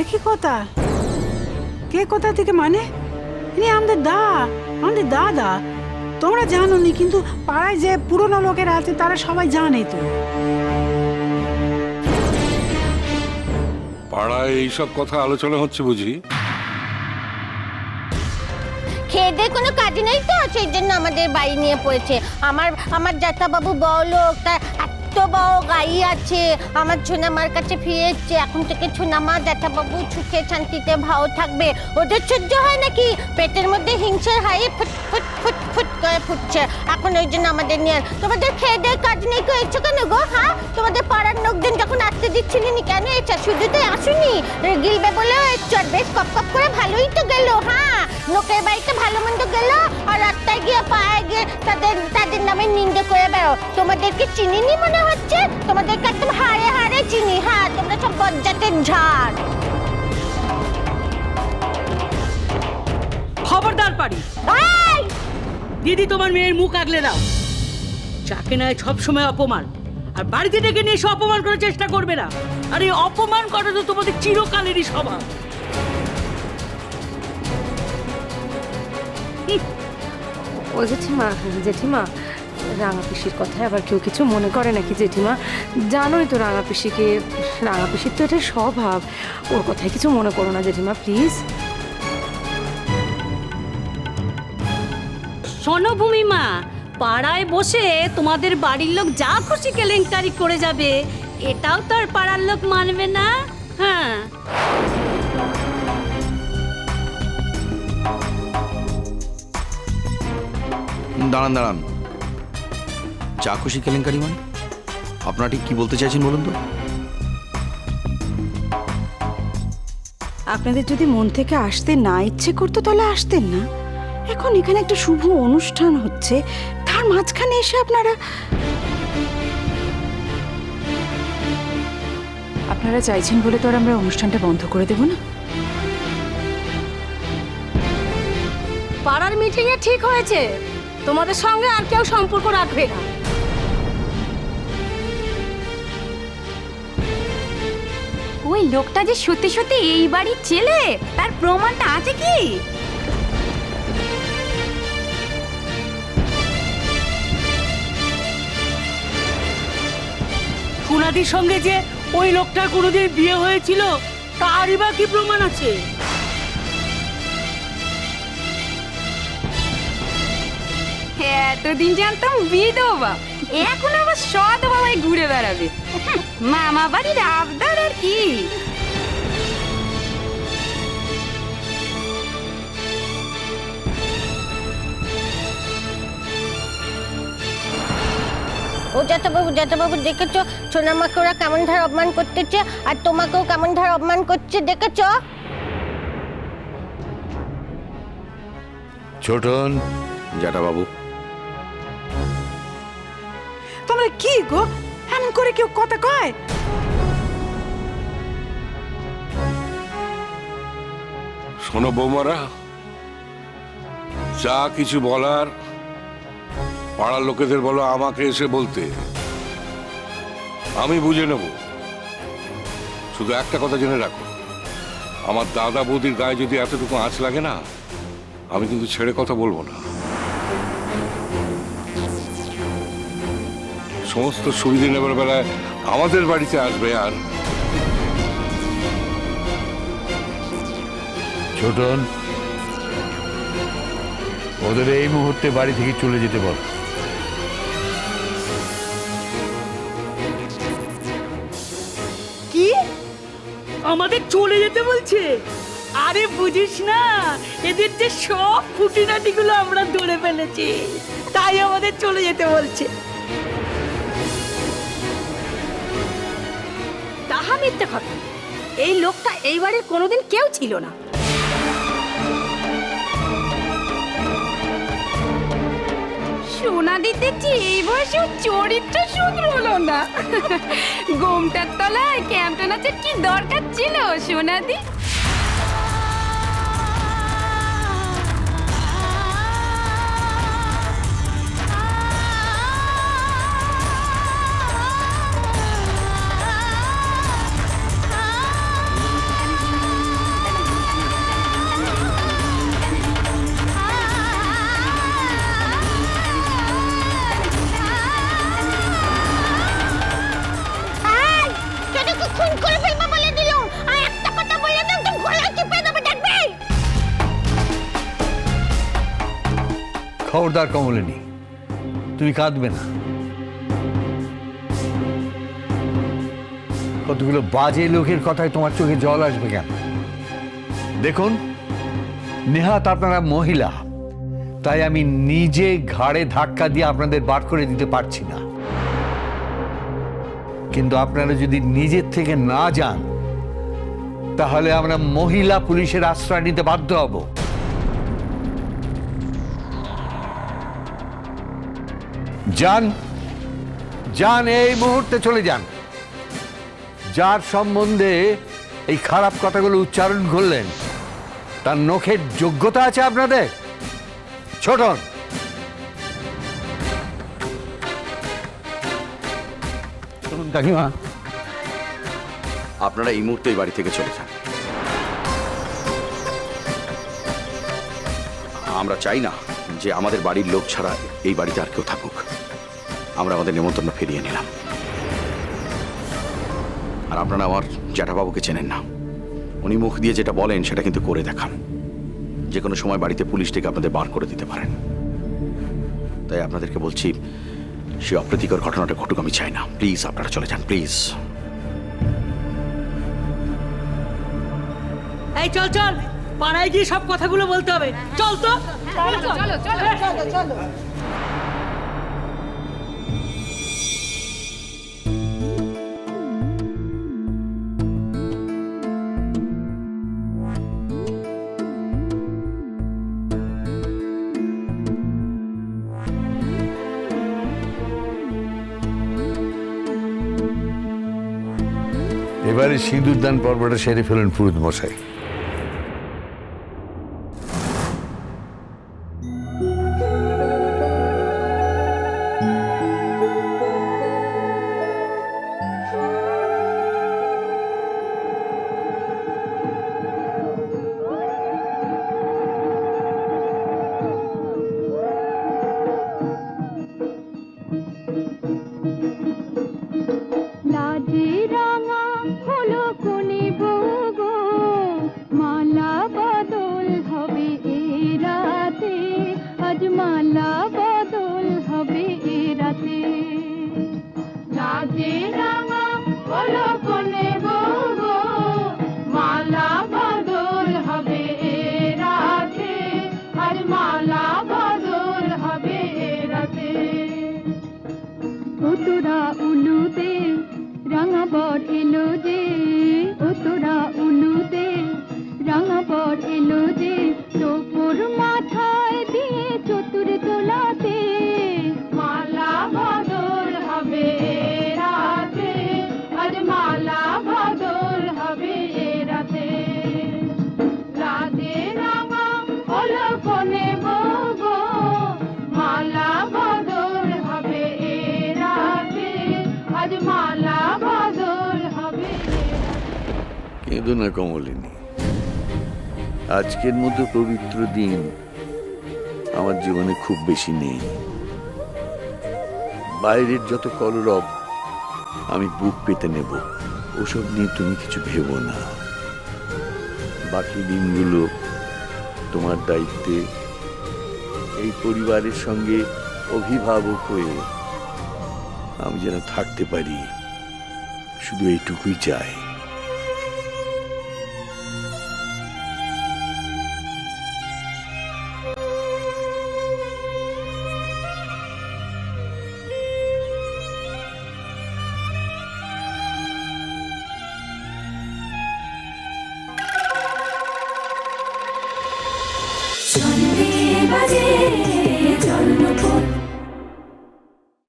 একই কথা, কে কোথা থেকে মানে? ইনি আমাদের দাদা। তোমরা জানো নি, কিন্তু পাড়ায় যে পুরনো লোকেরা আছে তারা সবাই জানে তো। পাড়ায় এইসব কথা আলোচনা হচ্ছে বুঝি? খেয়ে কোনো কাজ নেই তো, সেই জন্য আমাদের বাড়ি নিয়ে পড়েছে। আমার জ্যাঠাবাবু বড়লোক, তার এত বড় গাড়ি আছে। আমার ছোনামার কাছে ফিরেছে, এখন থেকে ছোনামা জ্যাঠাবাবু সুখে শান্তিতে ভাও থাকবে। ওদের সহ্য হয় নাকি? পেটের মধ্যে হিংসার হাই ফুট ফুট ফুট ফুট করে ফুটছে। এখন ওই জন্য আমাদের নিয়ে। তোমাদের খেয়ে দেয় কাজ নেই তো এসছো কেন গো? হ্যাঁ, তোমাদের পাড়ার লোকজন যখন আসতে দিচ্ছিলি নি কেন এসছো? শুধু তো আসুনি, গিলবে বলেও এসছো। আর বেশ কপ কপ করে ভালোই তো গেল। হ্যাঁ, লোকের বাড়িতে ভালো মন্দ গেল, আর রাস্তায় গিয়ে পায়ে গিয়ে তাদের নামে নিন্দে করে বেরো। তোমাদেরকে চিনিনি মনে হচ্ছে? তোমাদেরকে একদম হাড়ে হাড়ে চিনি। হ্যাঁ, তোমরা সব বজ্জাতের ঝাড়। খবরদার পারি দিদি, তোমার মেয়ের মুখ আগলে দাও। যাকে নয় সবসময় অপমান, আর বাড়িতে ডেকে নিয়ে এসে অপমান করার চেষ্টা করবে না। আর এই অপমান করা তো তোমাদের চিরকালেরই স্বভাব। ও জেঠিমা, রাঙা পিসির কথায় আবার কেউ কিছু মনে করে নাকি জেঠিমা? জানোই তো রাঙা পিসির তো এটা স্বভাব। ওর কথায় কিছু মনে করো না জেঠিমা, প্লিজ। শোনো ভূমিমা, পাড়ায় বসে তোমাদের বাড়ির লোক যা খুশি কেলেঙ্কারি করে যাবে, এটাও তো আর পাড়ার লোক মানবে না। হ্যাঁ, দাঁড়ান, যা খুশি কেলেঙ্কারি মানে? আপনারা ঠিক কি বলতে চাইছেন বলুন তো? আপনাদের যদি মন থেকে আসতে না ইচ্ছে করতো তাহলে আসতেন না। এখন এখানে একটা শুভ অনুষ্ঠান হচ্ছে, তার মাঝখানে এসে আপনারা চাইছেন বলে তো আর আমরা অনুষ্ঠানটা বন্ধ করে দেব না। পাড়ার মিটিংয়ে ঠিক হয়েছে তোমাদের সঙ্গে আর কেউ সম্পর্ক রাখবে না। ওই লোকটা যে সত্যি সত্যি এই বাড়ির ছেলে, তার প্রমাণটা আছে কি? সোনাদির সঙ্গে যে ওই লোকটার কোনোদিন বিয়ে হয়েছিল, তারই বা কি প্রমাণ আছে? এতদিন জানতাম বিধবা, এখন আবার সৎ বাবাই ঘুরে বেড়াবে। মামা বাড়ির আবদার আর কি। ও জ্যাঠাবাবু দেখেছো সোনামাকে ওরা কেমন ধার অপমান করতেছে, আর তোমাকেও কেমন ধার অপমান করছে, দেখেছো? ছোটন, জ্যাঠাবাবু, তোমরা কি গো, এমন করে কেউ কথা কয়? শোনো বৌমারা, যা কিছু বলার পাড়ার লোকেদের বলো, আমাকে এসে বলতে, আমি বুঝে নেব। শুধু একটা কথা জেনে রাখো, আমার দাদা বৌদির গায়ে যদি এতটুকু আঁচ লাগে না, আমি কিন্তু ছেড়ে কথা বলবো না। সমস্ত সুবিধা নেবার বেলায় আমাদের বাড়িতে আসবে। আর ছোটন, ওদের এই মুহূর্তে বাড়ি থেকে চলে যেতে বল। কি আমাদের চলে যেতে বলছে? আরে বুঝিস না, এদের যে সব খুঁটিনাটিগুলো আমরা ধরে ফেলেছি, তাই আমাদের চলে যেতে বলছে। তাহা মিথ্যে কথা। এই লোকটা এই বাড়ির কোনোদিন কেউ ছিল না। সোনা দিতেছি এই বয়সেও চরিত্র শুধু হলো না। গোমটার তলায় ক্যাম্পটা নাচের কি দরকার ছিল সোনাদি? খবরদার কমলিনী, তুমি কাঁদবে না। কতগুলো বাজে লোকের কথায় তোমার চোখে জল আসবে কেন? দেখুন, নেহাত আপনারা মহিলা, তাই আমি নিজে ঘাড়ে ধাক্কা দিয়ে আপনাদের বার করে দিতে পারছি না। কিন্তু আপনারা যদি নিজের থেকে না যান, তাহলে আমরা মহিলা পুলিশের আশ্রয় নিতে বাধ্য হব। যান, যান, এই মুহূর্তে চলে যান। যার সম্বন্ধে এই খারাপ কথাগুলো উচ্চারণ করলেন, তার নখের যোগ্যতা আছে আপনাদের? ছোটন, কাকিমা, আপনারা এই মুহূর্তে এই বাড়ি থেকে চলে যান। আমরা চাই না যে আমাদের বাড়ির লোক ছাড়া এই বাড়িতে আর কেউ থাকুক। আমরা আমাদের নেমন্তন্ন ফিরিয়ে নিলাম। আর আপনারা আমার জ্যাঠাবাবুকে চেনেন না, উনি মুখ দিয়ে যেটা বলেন সেটা কিন্তু করে দেখান। যে কোনো সময় বাড়িতে পুলিশ থেকে আপনাদের বার করে দিতে পারেন। তাই আপনাদেরকে বলছি, সে অপ্রীতিকর ঘটনাটা ঘটুক আমি চাই না। প্লিজ আপনারা চলে যান, প্লিজ। এই চল চল, পাড়ায় গিয়ে সব কথাগুলো বলতে হবে। চল তো। এবারে সিঁদুর দান পর্বটা সেরে ফেলেন পুরোহিত মশাই। লাজে রাঙা হলো কোনে বউ গো, মালা বদল হবে এ রাতে, আজ মালা বদল হবে এ রাতে। লাজে রাঙা হলো কোনে বউ গো, মালা বদল হবে এ রাতে, আজ মালা বদল হবে এ রাতে। ও তোরা উলুতে রাঙা বর এলো যে, ও তোরা উলুতে রাঙা বর এলো যে, টোপর মাথায় দিয়ে চতুর তোলাতে, মালা বদল হবে এ রাতে, আজ মালা বদল হবে এ রাতে। রাতে রাঙা হলো কোনে বউ গো, মালা বদল হবে এ রাতে, আজ মালা বদল হবে এ রাতে। কেঁদো না কমলিনী, আজকের মতো পবিত্র দিন আমার জীবনে খুব বেশি নেই। বাইরের যত কলরব আমি বুক পেতে নেব, ওসব নিয়ে তুমি কিছু ভেবো না। বাকি দিনগুলো তোমার দায়িত্বে এই পরিবারের সঙ্গে অভিভাবক হয়ে আমি যেন থাকতে পারি, শুধু এইটুকুই চাই।